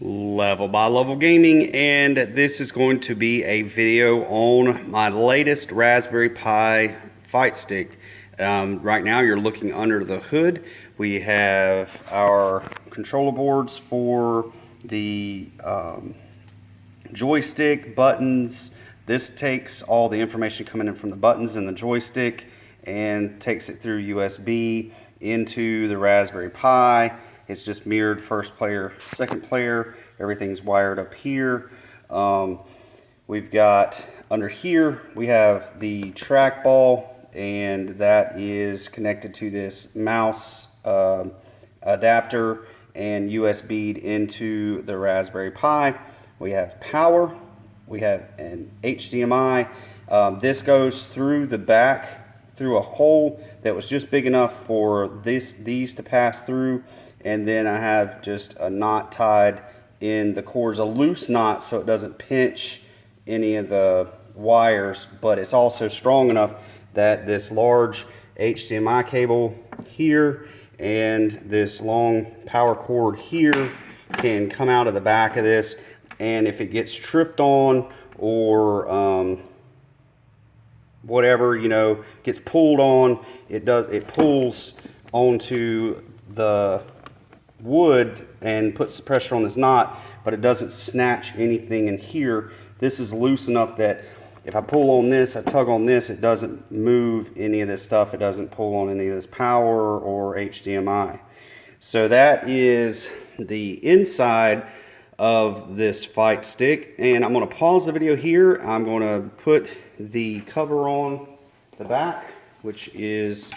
Level by Level Gaming, and this is going to be a video on my latest Raspberry Pi fight stick. Right now you're looking under the hood. We have our controller boards for the joystick, buttons. This takes all the information coming in from the buttons and the joystick and takes it through USB into the Raspberry Pi. It's just mirrored first player, second player. Everything's wired up here. We've got under here, we have the trackball, and that is connected to this mouse adapter and USB'd into the Raspberry Pi. We have power, we have an HDMI. This goes through the back, through a hole that was just big enough for these to pass through. And then I have just a knot tied in the cords, a loose knot so it doesn't pinch any of the wires, but it's also strong enough that this large HDMI cable here and this long power cord here can come out of the back of this, and if it gets tripped on or whatever, you know, gets pulled on, it pulls onto the wood and puts pressure on this knot, but it doesn't snatch anything in here. This is loose enough that if I pull on this, I tug on this, it doesn't move any of this stuff. It doesn't pull on any of this power or HDMI. So that is the inside of this fight stick, and I'm going to pause the video here. I'm going to put the cover on the back, which is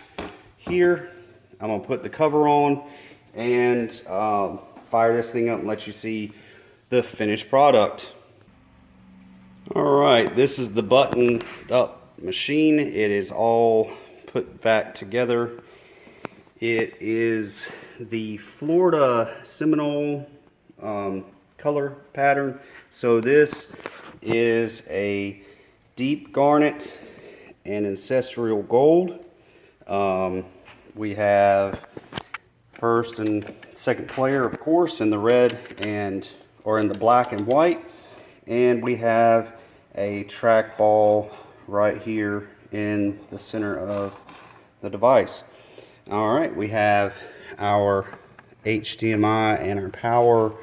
here. I'm going to put the cover on and fire this thing up and let you see the finished product. Alright, this is the buttoned up machine. It is all put back together. It is the Florida Seminole color pattern. So this is a deep garnet and ancestral gold. We have first and second player, of course, in the red or in the black and white, and we have a trackball right here in the center of the device. All right, we have our HDMI and our power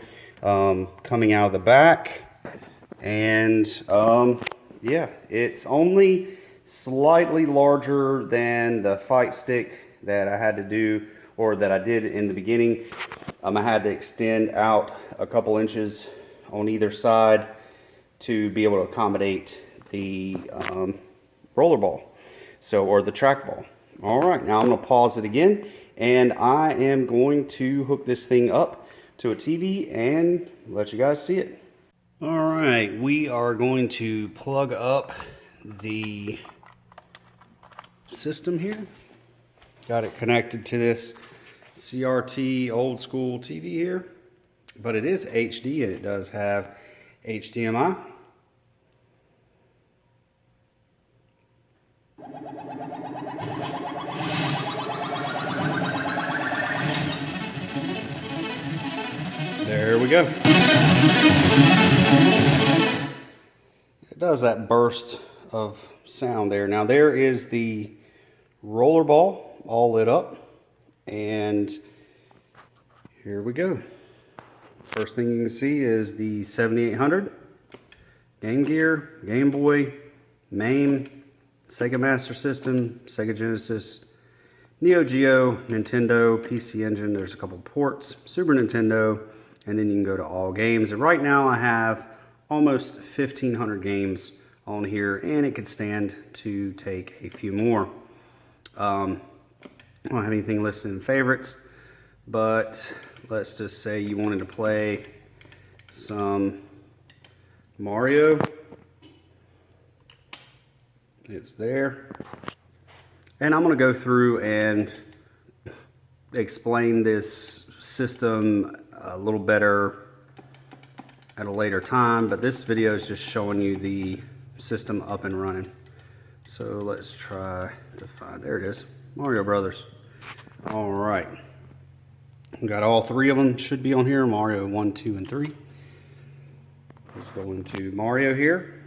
coming out of the back, and yeah, it's only slightly larger than the fight stick that I had to do, or that I did in the beginning. I had to extend out a couple inches on either side to be able to accommodate the rollerball, or the trackball. All right, now I'm going to pause it again, and I am going to hook this thing up to a TV and let you guys see it. All right, we are going to plug up the system here. Got it connected to this CRT old school TV here, but it is HD and it does have HDMI. There we go. It does that burst of sound there. Now there is the rollerball all lit up, and here we go. First thing you can see is the 7800, Game Gear, Game Boy, MAME, Sega Master System, Sega Genesis, Neo Geo, Nintendo, PC Engine, there's a couple ports, Super Nintendo, and then you can go to all games. And right now I have almost 1,500 games on here, and it could stand to take a few more. I don't have anything listed in favorites, but let's just say you wanted to play some Mario. It's there. And I'm going to go through and explain this system a little better at a later time, but this video is just showing you the system up and running. So let's try to find, there it is, Mario Brothers. All right. We got all three of them should be on here, Mario 1, 2, and 3. Let's go into Mario here.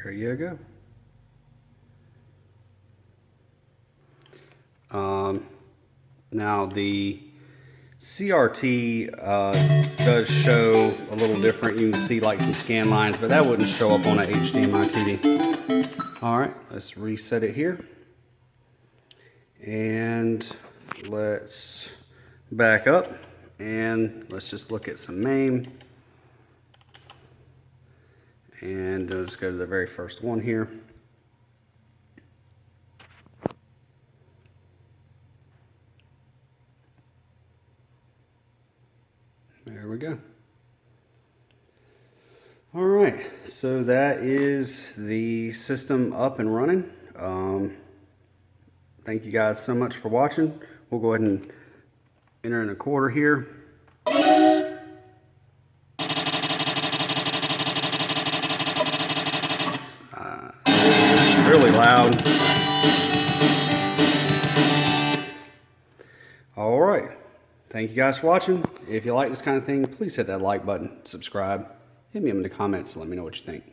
There you go. Now the CRT does show a little different. You can see like some scan lines, but that wouldn't show up on a HDMI TV. All right, let's reset it here. And let's back up and let's just look at some MAME. And let's go to the very first one here. There we go. All right, so that is the system up and running. Thank you guys so much for watching. We'll go ahead and enter in a quarter here. Really loud. All right. Thank you guys for watching. If you like this kind of thing, please hit that like button, subscribe, hit me up in the comments and let me know what you think.